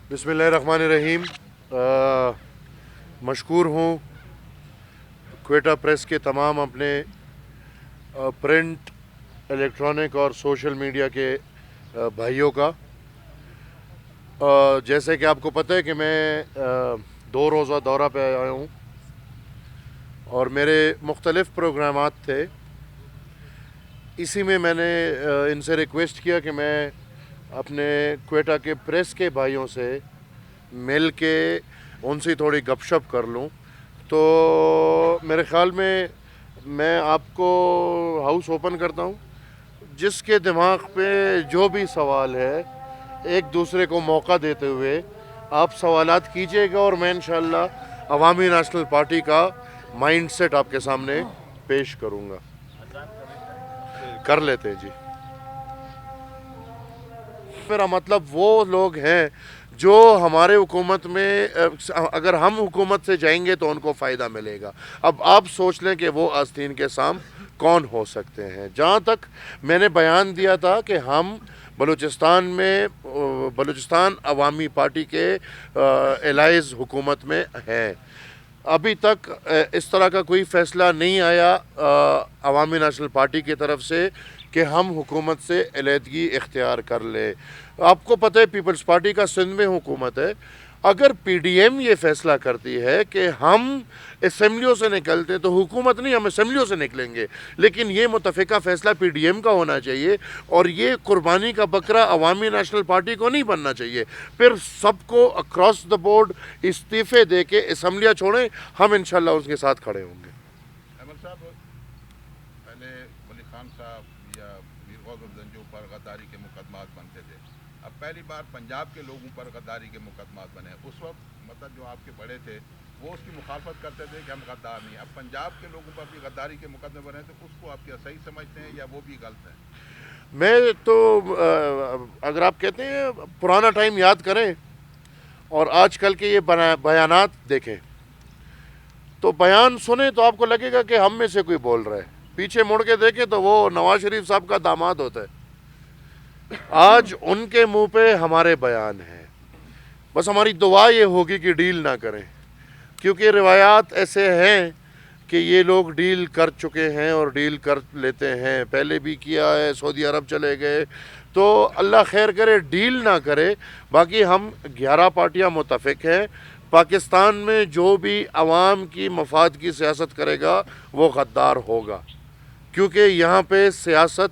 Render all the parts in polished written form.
बिस्मिल्लाहिर्रहमानिर्रहीम। मशकूर हूँ क्वेटा प्रेस के तमाम अपने प्रिंट, इलेक्ट्रॉनिक और सोशल मीडिया के भाइयों का। जैसे कि आपको पता है कि मैं 2 रोज़ा दौरा पे आया हूँ और मेरे मुख्तलिफ़ प्रोग्रामात थे। इसी में मैंने इनसे रिक्वेस्ट किया कि मैं अपने क्वेटा के प्रेस के भाइयों से मिल के उनसे थोड़ी गपशप कर लूं। तो मेरे ख़्याल में मैं आपको हाउस ओपन करता हूं। जिसके दिमाग पे जो भी सवाल है, एक दूसरे को मौका देते हुए आप सवालात कीजिएगा और मैं इंशाअल्लाह अवामी नेशनल पार्टी का माइंड सेट आपके सामने पेश करूँगा। कर लेते हैं जी। मेरा मतलब वो लोग हैं जो हमारे हुकूमत में, अगर हम हुकूमत से जाएंगे तो उनको फ़ायदा मिलेगा। अब आप सोच लें कि वो आस्तीन के साम कौन हो सकते हैं। जहाँ तक मैंने बयान दिया था कि हम बलूचिस्तान में, बलूचिस्तान अवामी पार्टी के एलाइज हुकूमत में हैं। अभी तक इस तरह का कोई फ़ैसला नहीं आया अवामी नेशनल पार्टी की तरफ से कि हम हुकूमत से अलहदगी इख्तियार कर ले। आपको पता है पीपल्स पार्टी का सिंध में हुकूमत है। अगर पीडीएम ये फ़ैसला करती है कि हम असम्बलियों से निकलते हैं तो हुकूमत नहीं, हम असम्बलियों से निकलेंगे, लेकिन ये मुतफ़िका फ़ैसला पीडीएम का होना चाहिए और ये कुर्बानी का बकरा अवामी नेशनल पार्टी को नहीं बनना चाहिए। फिर सबको अक्रॉस द बोर्ड इस्तीफ़े दे के असम्बलियाँ छोड़ें, हम इंशाल्लाह उसके साथ खड़े होंगे। अहमद साहब, पहले वली खान साहब या मीर गौसर जंजू पर गद्दारी के मुकदमात बनते थे। अब पहली बार पंजाब के लोगों पर गद्दारी के मुकदमात बने। उस वक्त मतलब जो आपके बड़े थे वो उसकी मुखालफत करते थे कि हम गद्दार नहीं। अब पंजाब के लोगों पर भी गद्दारी के मुकदमे बने, तो उसको आप क्या सही समझते हैं या वो भी गलत है? मैं तो अगर आप कहते हैं पुराना टाइम याद करें और आजकल के ये बयानात देखें तो बयान सुने तो आपको लगेगा कि हम में से कोई बोल रहा है। पीछे मुड़ के देखें तो वो नवाज शरीफ साहब का दामाद होता है। आज उनके मुंह पे हमारे बयान हैं। बस हमारी दुआ ये होगी कि डील ना करें, क्योंकि रिवायात ऐसे हैं कि ये लोग डील कर चुके हैं और डील कर लेते हैं। पहले भी किया है, सऊदी अरब चले गए। तो अल्लाह खैर करे, डील ना करे। बाकी हम 11 पार्टियां मुत्तफ़िक हैं। पाकिस्तान में जो भी अवाम की मफाद की सियासत करेगा वो गद्दार होगा, क्योंकि यहाँ पे सियासत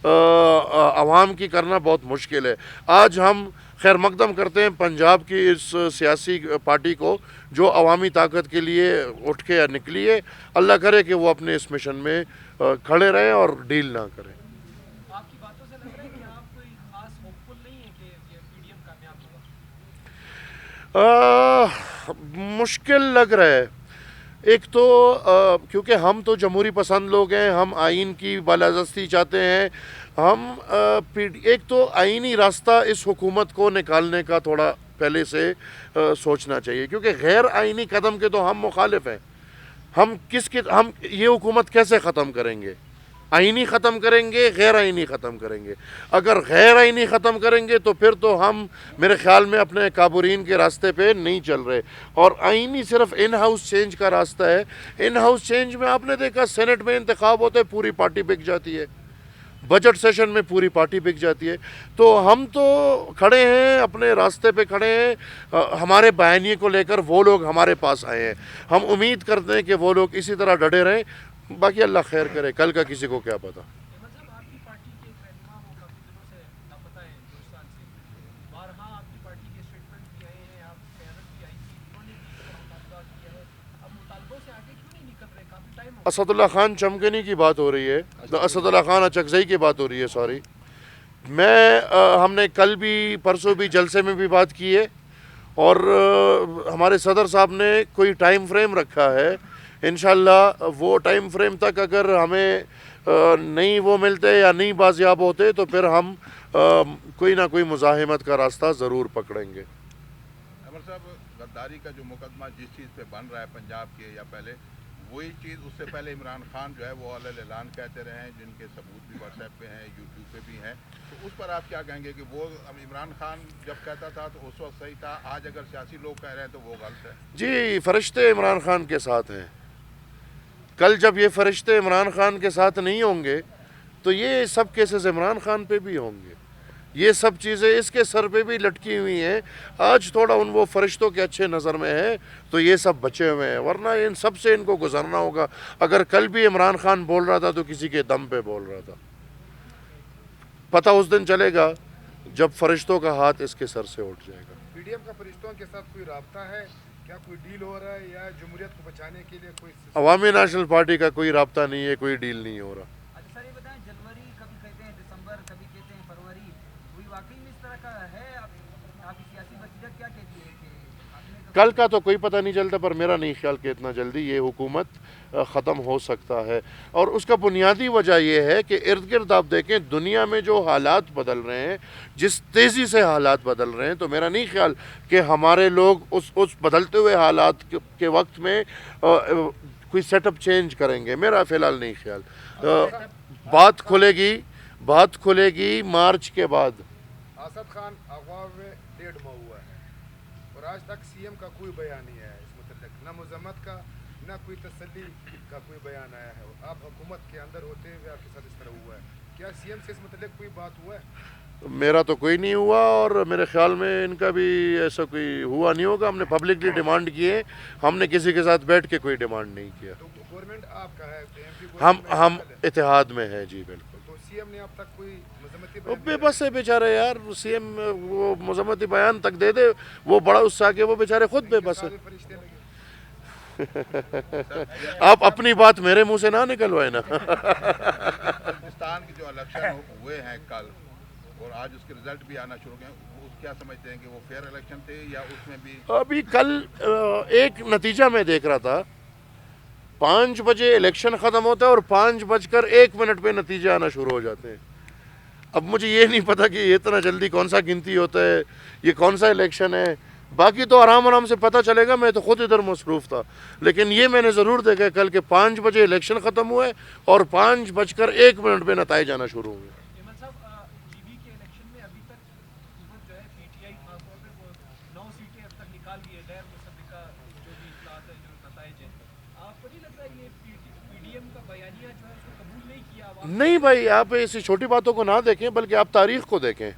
अवाम की करना बहुत मुश्किल है। आज हम खैर मकदम करते हैं पंजाब की इस सियासी पार्टी को जो अवामी ताकत के लिए उठ के निकली है। अल्लाह करे कि वो अपने इस मिशन में खड़े रहें और डील ना करें। आपकी बातों से लग रहा है कि आप कोई खास होपफुल नहीं है कि ये पीडीएम कामयाब होगा। मुश्किल लग रहा है। एक तो क्योंकि हम तो जमहूरी पसंद लोग हैं, हम आइन की बालादस्ती चाहते हैं। हम एक तो आइनी रास्ता इस हुकूमत को निकालने का थोड़ा पहले से सोचना चाहिए, क्योंकि गैर आइनी कदम के तो हम मुखालिफ हैं। हम ये हुकूमत कैसे ख़त्म करेंगे? आइनी ख़त्म करेंगे, गैर आइनी ख़त्म करेंगे। अगर गैर आइनी ख़त्म करेंगे तो फिर तो हम मेरे ख़्याल में अपने काबूरीन के रास्ते पे नहीं चल रहे। और आइनी सिर्फ इन हाउस चेंज का रास्ता है। इन हाउस चेंज में आपने देखा सेनेट में इंतखाब होते पूरी पार्टी बिक जाती है, बजट सेशन में पूरी पार्टी बिक जाती है। तो हम तो खड़े हैं, अपने रास्ते पे खड़े हैं। हमारे बयानिए को लेकर वो लोग हमारे पास आए हैं। हम उम्मीद करते हैं कि वो लोग इसी तरह डटे रहें। बाकी अल्लाह खैर करे, कल का किसी को क्या पता। मतलब आपकी पार्टी के एक रहनुमा वो काफ़ी दिनों से लापता है, 2 साल से। बारहा आपकी पार्टी के स्टेटमेंट भी आए हैं, आप क़यादत भी आई थी, उन्होंने भी इस तरह मुतालबा किया है। अब मुतालबों से आगे क्यों नहीं निकल रहे? काफ़ी टाइम हो असदुल्ला खान चमकनी की बात हो रही है, असदुल्ला खान अचकज़ई की बात हो रही है, सॉरी। हमने कल भी परसों भी जलसे में भी बात की है और हमारे सदर साहब ने कोई टाइम फ्रेम रखा है। इंशाल्लाह वो टाइम फ्रेम तक अगर हमें नहीं वो मिलते या नहीं बाजियाब होते तो फिर हम कोई ना कोई मुज़ाहिमत का रास्ता ज़रूर पकड़ेंगे। अमर साहब, गद्दारी का जो मुकदमा जिस चीज़ पे बन रहा है पंजाब के या पहले, वही चीज़ उससे पहले इमरान खान जो है वो अलग-ऐलान कहते रहे हैं, जिनके सबूत भी व्हाट्सएप पे हैं, यूट्यूब पे भी हैं। तो उस पर आप क्या कहेंगे कि वो इमरान खान जब कहता था तो उस वक्त सही था, आज अगर सियासी लोग कह रहे हैं तो वो गलत है? जी, फरिश्ते इमरान खान के साथ हैं। कल जब ये फरिश्ते इमरान खान के साथ नहीं होंगे तो ये सब केसेस इमरान खान पे भी होंगे, ये सब चीज़ें इसके सर पे भी लटकी हुई हैं। आज थोड़ा उन वो फरिश्तों के अच्छे नज़र में है तो ये सब बचे हुए हैं, वरना इन सब से इनको गुजरना होगा। अगर कल भी इमरान खान बोल रहा था तो किसी के दम पे बोल रहा था। पता उस दिन चलेगा जब फरिश्तों का हाथ इसके सर से उठ जाएगा। पीडीएम का फरिश्तों के साथ कोई राब्ता है क्या, कोई डील हो रहा है या जमहूरियत को बचाने के लिए कोई? अवामी नेशनल पार्टी का कोई राब्ता नहीं है, कोई डील नहीं हो रहा। अच्छा सर ये बताएं, जनवरी कभी कहते हैं दिसंबर, कभी कहते हैं फरवरी, कोई वाकई में इस तरह का है? आपकी सियासी वसीयत क्या कहती है कि आपने कल का तो कोई पता नहीं चलता, पर मेरा नहीं ख्याल कि इतना जल्दी ये हुकूमत ख़त्म हो सकता है। और उसका बुनियादी वजह यह है कि इर्द गिर्द आप देखें दुनिया में जो हालात बदल रहे हैं, जिस तेज़ी से हालात बदल रहे हैं, तो मेरा नहीं ख्याल कि हमारे लोग उस बदलते हुए हालात के वक्त में कोई सेटअप चेंज करेंगे। मेरा फ़िलहाल नहीं ख्याल। बात खुलेगी मार्च के बाद। आसद खान अगवा में 1.5 माह हुआ है और आज तक सीएम का कोई बयान नहीं आया इस मुतल्लिक, ना मजम्मत का ना कोई तसल्ली का कोई बयान आया है। आप हुकूमत के अंदर होते हुए आपके साथ इस तरह हुआ है, क्या सीएम से इस मुतल्लिक कोई बात हुआ है? मेरा तो कोई नहीं हुआ और मेरे ख्याल में इनका भी ऐसा कोई हुआ नहीं होगा। हमने पब्लिकली डिमांड किए, हमने किसी के साथ बैठ के कोई डिमांड नहीं किया। तो गवर्नमेंट आपका है, हम इत्तेहाद में हैं जी, बिल्कुल। तो सीएम ने अब तक कोई मजम्मती वो बेबस है बेचारे यार, सीएम वो मजम्मती बयान तक दे दे, वो बड़ा उत्साह के, वो बेचारे खुद बेबस है। फरिश्ते लगे? आप अपनी बात मेरे मुंह से ना निकलवाए ना। पाकिस्तान के जो इलेक्शन हुए हैं कल और आज उसके रिजल्ट भी आना शुरू हो गए, वो क्या समझते हैं कि वो फेयर इलेक्शन थे या उसमें भी? अभी कल एक नतीजा मैं देख रहा था, 5 बजे इलेक्शन ख़त्म होता है और 5:01 पे नतीजे आना शुरू हो जाते हैं। अब मुझे ये नहीं पता कि ये इतना जल्दी कौन सा गिनती होता है, ये कौन सा इलेक्शन है। बाकी तो आराम से पता चलेगा, मैं तो खुद इधर मसरूफ़ था। लेकिन ये मैंने ज़रूर देखा कल के 5 बजे इलेक्शन ख़त्म हुए और 5:01 पे नतीजे आना शुरू हुए। इमरान साहब, जीबी के इलेक्शन में अभी तक हुकूमत जो है पीटीआई खासतौर पे वो 9 सीटें अब तक निकाल ली है, गैर मुसद्दिका जो भी इत्तलात है, जो नताइज हैं। आपको नहीं लगता ये पीडीएम का बयानिया जो है उसको कबूल नहीं किया? नहीं भाई, आप ऐसी छोटी बातों को ना देखें, बल्कि आप तारीख़ को देखें।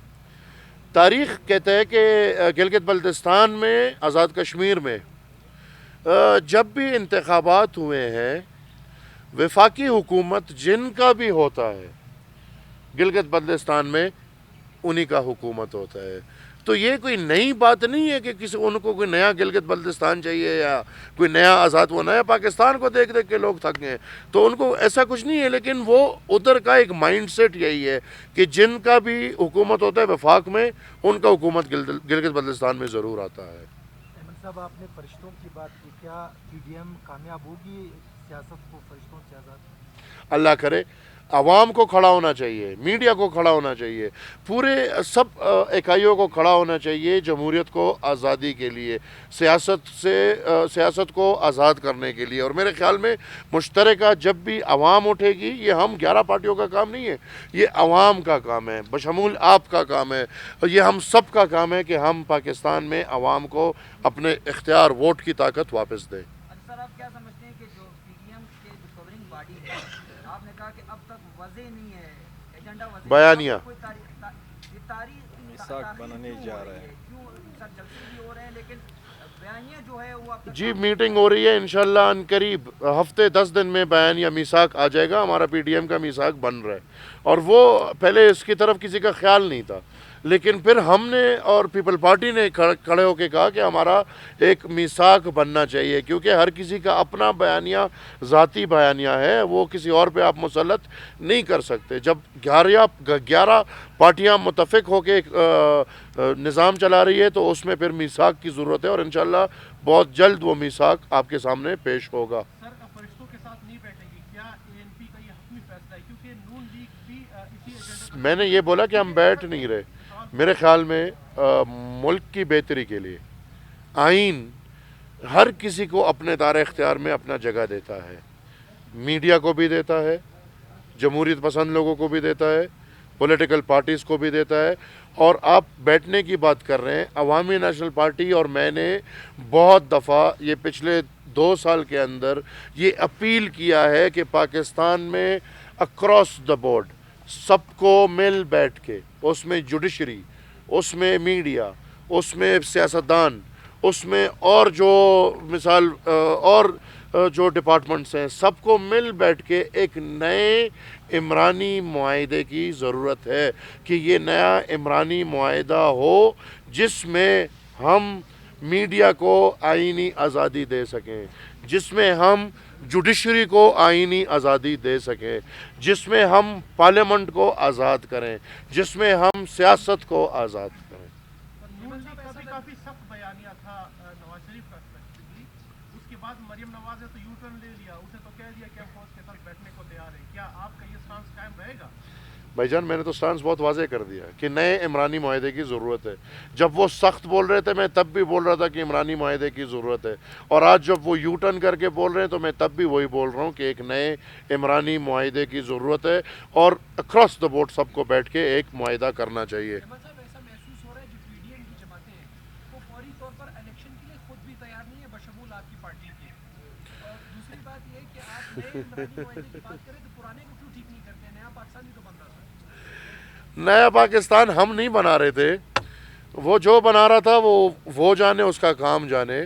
तारीख़ कहता है कि गिलगित बल्तिस्तान में, आज़ाद कश्मीर में जब भी इंतखाबात हुए हैं, वफाकी हुकूमत जिनका भी होता है, गिलगित बल्तिस्तान में उन्हीं का हुकूमत होता है। तो ये कोई नई बात नहीं है कि किसी उनको कोई नया गिलगित बल्तिस्तान चाहिए या कोई नया आज़ाद, वो नया पाकिस्तान को देख देख के लोग थक गए, तो उनको ऐसा कुछ नहीं है। लेकिन वो उधर का एक माइंडसेट यही है कि जिनका भी हुकूमत होता है वफाक में, उनका हुकूमत गिलगित बल्तिस्तान में ज़रूर आता है। अहमद साहब, आपने फरिश्तों की बात की, क्या पीडीएम कामयाब होगी सियासत को फरिश्तों से आज़ाद? अल्लाह करे। आवाम को खड़ा होना चाहिए, मीडिया को खड़ा होना चाहिए, पूरे सब इकाइयों को खड़ा होना चाहिए जमहूरियत को आज़ादी के लिए, सियासत को आज़ाद करने के लिए। और मेरे ख्याल में मुश्तरका जब भी आवाम उठेगी, ये हम 11 पार्टियों का काम नहीं है, ये आवाम का काम है, बशमूल आपका काम है, और ये हम सब का काम है कि हम पाकिस्तान में आवाम को अपने इख्तियार, वोट की ताकत वापस दें। सर आप क्या समझते हैं कि जो पीडीएम के जो गवर्निंग बॉडी है, आपने कहा कि अब तक वजह नहीं है, एजेंडा वजह बयानिया कोई मिसाक बनाने जा रहा है, क्यों सर जलसे भी हो रहे हैं लेकिन बयानिया जो है वो अब जी मीटिंग हो रही है, इंशाल्लाह अनकरीब हफ्ते 10 दिन में बयान या मीसाक आ जाएगा। हमारा पीडीएम का मीसाक बन रहा है और वो पहले इसकी तरफ किसी का ख्याल नहीं था, लेकिन फिर हमने और पीपल पार्टी ने खड़े होकर कहा कि हमारा एक मीसाक बनना चाहिए, क्योंकि हर किसी का अपना बयानिया ज़ाती बयानिया है, वो किसी और पे आप मुसल्लत नहीं कर सकते। जब 11 पार्टियां मुतफ़िक होकर एक निज़ाम चला रही है तो उसमें फिर मीसाक की ज़रूरत है और इंशाल्लाह बहुत जल्द वो मीसाक आपके सामने पेश होगा। सर फरिश्तों के साथ नहीं बैठेगी, क्या एएनपी का ये हतमी फैसला है? क्योंकि नून लीग भी इसी एजेंडे। मैंने ये बोला कि हम बैठ नहीं रहे। मेरे ख्याल में मुल्क की बेहतरी के लिए आइन हर किसी को अपने दायरे इख्तियार में अपना जगह देता है। मीडिया को भी देता है, जमहूरियत पसंद लोगों को भी देता है, पॉलिटिकल पार्टीज़ को भी देता है। और आप बैठने की बात कर रहे हैं, अवामी नेशनल पार्टी और मैंने बहुत दफ़ा ये पिछले 2 साल के अंदर ये अपील किया है कि पाकिस्तान में अक्रॉस द बोर्ड सबको मिल बैठ के, उसमें जुडिशरी, उसमें मीडिया, उसमें सियासतदान, उसमें और जो मिसाल और जो डिपार्टमेंट्स हैं, सबको मिल बैठ के एक नए इमरानी मुआहदे की ज़रूरत है कि ये नया इमरानी मुआहदा हो जिसमें हम मीडिया को आईनी आज़ादी दे सकें, जिसमें हम जुडिशरी को आईनी आज़ादी दे सकें, जिसमें हम पार्लियामेंट को आज़ाद करें, जिसमें हम सियासत को आज़ाद करें। नून लीग का भी काफ़ी सख्त बयानिया था नवाज शरीफ का स्पेसिफिकली, उसके बाद मरियम नवाज ने तो यू टर्न ले लिया, उसे तो कह दिया कि हम फौज के साथ बैठने को तैयार हैं। क्या आपका ये स्टांस कायम रहेगा? भाईजान मैंने तो स्टांस बहुत वाज़ेह कर दिया कि नए इमरानी मुआहदे की ज़रूरत है। जब वो सख्त बोल रहे थे मैं तब भी बोल रहा था कि इमरानी मुआहदे की ज़रूरत है, और आज जब वो यू टर्न करके बोल रहे हैं तो मैं तब भी वही बोल रहा हूँ कि एक नए इमरानी मुआहदे की ज़रूरत है और अक्रॉस द बोर्ड सबको बैठ के एक मुआहदा करना चाहिए। मतलब ऐसा महसूस हो रहा है जो पीडीएम की जमातें हैं वो फौरी तौर पर इलेक्शन के लिए खुद भी तैयार नहीं है बशमूल आपकी पार्टी के। और दूसरी बात ये है कि आप नए इमरानी मुआहदे की बात करें तो पुराने को क्यों ठीक नहीं करते? नया पाकिस्तान भी तो बन रहा था। नया पाकिस्तान हम नहीं बना रहे थे, वो जो बना रहा था वो जाने, उसका काम जाने।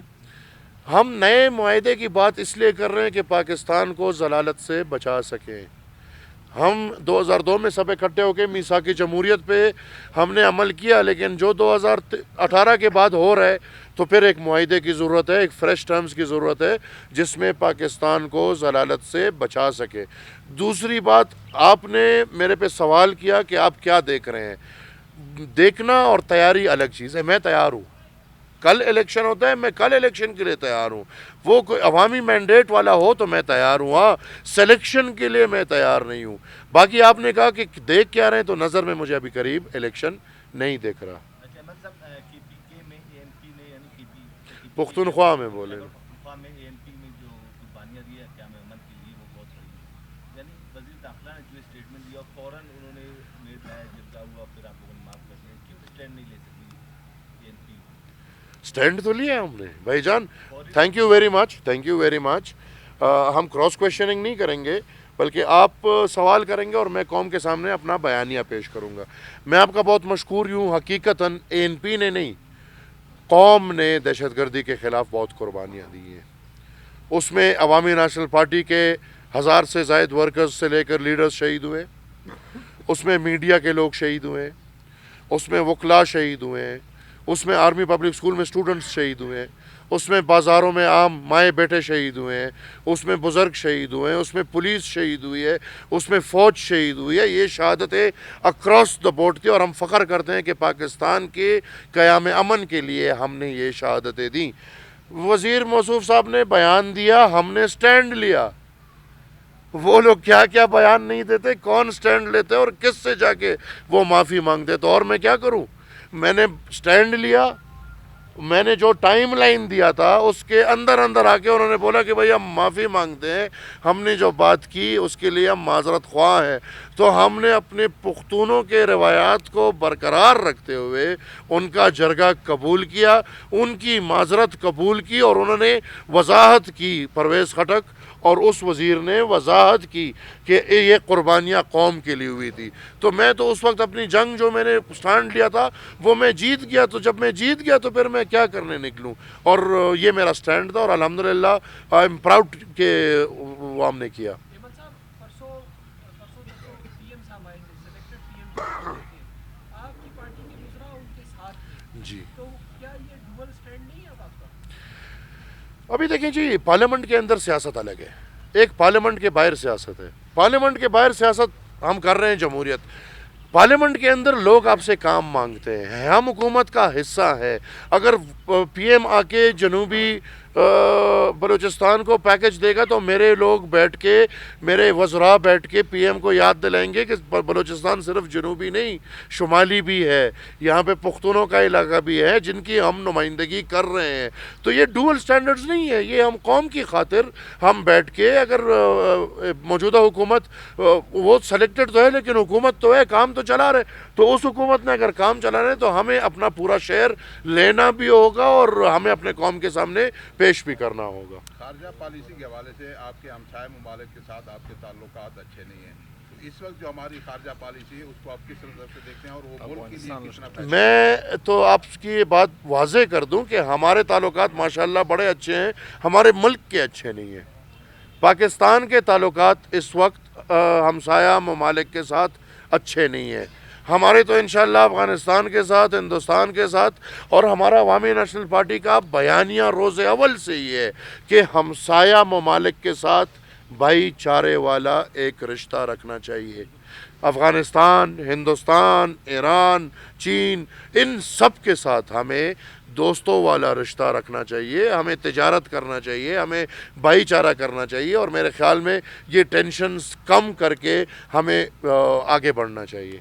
हम नए मुआहदे की बात इसलिए कर रहे हैं कि पाकिस्तान को जलालत से बचा सकें। हम 2002 में सब इकट्ठे होकर मीसाकी जमहूरियत पे हमने अमल किया, लेकिन जो 2018 के बाद हो रहा है तो फिर एक मुआहदे की ज़रूरत है, एक फ़्रेश टर्म्स की ज़रूरत है जिसमें पाकिस्तान को ज़लालत से बचा सके। दूसरी बात, आपने मेरे पे सवाल किया कि आप क्या देख रहे हैं। देखना और तैयारी अलग चीज़ है। मैं तैयार हूँ, कल इलेक्शन होता है, मैं कल इलेक्शन के लिए तैयार हूँ। वो कोई अवामी मैंडेट वाला हो तो मैं तैयार हूँ, हाँ सिलेक्शन के लिए मैं तैयार नहीं हूँ। बाकी आपने कहा कि देख क्या रहे हैं, तो नज़र में मुझे अभी करीब इलेक्शन नहीं देख रहा। अच्छा मतलब केपीके में एएनपी ने यानी केपी पुख्तनख्वा में बोले पुख्तनख्वा में एएनपी में जो कुर्बानियाँ दी है क्या में अमन के लिए, वो बहुत बड़ी है। यानी वज़ीर दाखिला ने जो स्टेटमेंट दिया फ़ौरन उन्होंने मेरे लाया जिरगा हुआ, फिर आप लोगों ने माफ़ कर दिया। क्यों स्टैंड नहीं ले सकी एएनपी? स्टैंड तो लिया हमने भाईजान, thank you very much, thank you very much. हम क्रॉस क्वेश्चनिंग नहीं करेंगे, बल्कि आप सवाल करेंगे और मैं कौम के सामने अपना बयानिया पेश करूंगा। मैं आपका बहुत मशकूर हूँ। हकीकतन एएनपी ने नहीं, कौम ने दहशतगर्दी के ख़िलाफ़ बहुत कुर्बानियाँ दी हैं। उसमें अवामी नेशनल पार्टी के 1000 से ज़ायद वर्कर्स से लेकर लीडर्स शहीद हुए, उसमें मीडिया के लोग शहीद हुए, उसमें वकला शहीद हुए, उसमें आर्मी पब्लिक स्कूल में स्टूडेंट्स शहीद हुए, उसमें बाज़ारों में आम माए बेटे शहीद हुए हैं, उसमें बुज़ुर्ग शहीद हुए हैं, उसमें पुलिस शहीद हुई है, उसमें फ़ौज शहीद हुई है। ये शहादतें अक्रॉस द बोर्ड थी और हम फ़ख्र करते हैं कि पाकिस्तान के क़याम अमन के लिए हमने ये शहादतें दी। वज़ीर मौसूफ साहब ने बयान दिया, हमने स्टैंड लिया। वो लोग क्या क्या बयान नहीं देते, कौन स्टैंड लेते और किस से जाके वो माफ़ी मांगते, तो और मैं क्या करूं। मैंने स्टैंड लिया, मैंने जो टाइम लाइन दिया था उसके अंदर अंदर आके उन्होंने बोला कि भाई हम माफ़ी मांगते हैं, हमने जो बात की उसके लिए हम माजरत ख्वाह हैं। तो हमने अपने पुख्तूनों के रवायात को बरकरार रखते हुए उनका जरगा कबूल किया, उनकी माजरत कबूल की और उन्होंने वजाहत की, परवेज़ खटक और उस वज़ीर ने वजाहत की कि ये कुर्बानियाँ कौम के लिए हुई थी। तो मैं तो उस वक्त अपनी जंग जो मैंने स्टैंड लिया था वो मैं जीत गया। तो जब मैं जीत गया तो फिर मैं क्या करने निकलूं, और ये मेरा स्टैंड था और अल्हम्दुलिल्लाह आई एम प्राउड के वो हमने किया। हेमंत साहब, परसों जब पीएम साहब आए थे, सिलेक्टेड पीएम साहब थे, आपकी पार्टी के मुजरा उनके साथ थे, जी तो क्या ये डुअल स्टैंड नहीं है अब आपका? अभी देखें जी, पार्लियामेंट के अंदर सियासत अलग है, एक पार्लियामेंट के बाहर सियासत है। पार्लियामेंट के बाहर सियासत हम कर रहे हैं जमहूरियत, पार्लियामेंट के अंदर लोग आपसे काम मांगते हैं, हम हुकूमत का हिस्सा है। अगर पीएम आके जनूबी بلوچستان کو پیکج دے گا تو میرے لوگ بیٹھ کے، میرے وزراء بیٹھ کے پی ایم کو یاد دلائیں گے کہ بلوچستان صرف جنوبی نہیں شمالی بھی ہے، یہاں پہ پختونوں کا علاقہ بھی ہے جن کی ہم نمائندگی کر رہے ہیں. تو یہ ڈوئل سٹینڈرڈز نہیں ہے، یہ ہم قوم کی خاطر ہم بیٹھ کے، اگر موجودہ حکومت وہ سلیکٹڈ تو ہے لیکن حکومت تو ہے، کام تو چلا رہے، تو اس حکومت نے اگر کام چلا رہے تو ہمیں اپنا پورا شیئر لینا بھی ہوگا اور ہمیں اپنے قوم کے سامنے پیش بھی کرنا ہوگا. خارجہ پالیسی کے حوالے سے آپ کے ہمسائے ممالک کے ساتھ آپ کے تعلقات اچھے نہیں ہیں، تو اس وقت جو ہماری خارجہ پالیسی ہے اس کو آپ کس نظر سے دیکھتے ہیں اور وہ ملک کے لیے کتنا فائدہ؟ میں تو آپ کی یہ بات واضح کر دوں کہ ہمارے تعلقات ماشاءاللہ بڑے اچھے ہیں، ہمارے ملک کے اچھے نہیں ہیں. پاکستان کے تعلقات اس وقت ہمسایہ ممالک کے ساتھ اچھے نہیں ہیں. ہمارے تو انشاءاللہ افغانستان کے ساتھ، ہندوستان کے ساتھ، اور ہمارا عوامی نیشنل پارٹی کا بیانیہ روز اول سے ہی ہے کہ ہمسایہ ممالک کے ساتھ بھائی چارے والا ایک رشتہ رکھنا چاہیے. افغانستان، ہندوستان، ایران، چین، ان سب کے ساتھ ہمیں دوستوں والا رشتہ رکھنا چاہیے، ہمیں تجارت کرنا چاہیے، ہمیں بھائی چارہ کرنا چاہیے، اور میرے خیال میں یہ ٹینشنز کم کر کے ہمیں آگے بڑھنا چاہیے.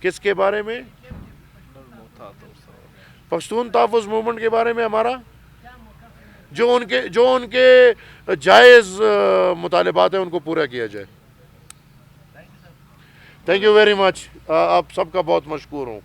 کس کے بارے میں؟ پشتون تحفظ موومنٹ کے بارے میں ہمارا جو ان کے جائز مطالبات ہیں ان کو پورا کیا جائے. Thank you very much. آپ سب کا بہت مشکور ہوں.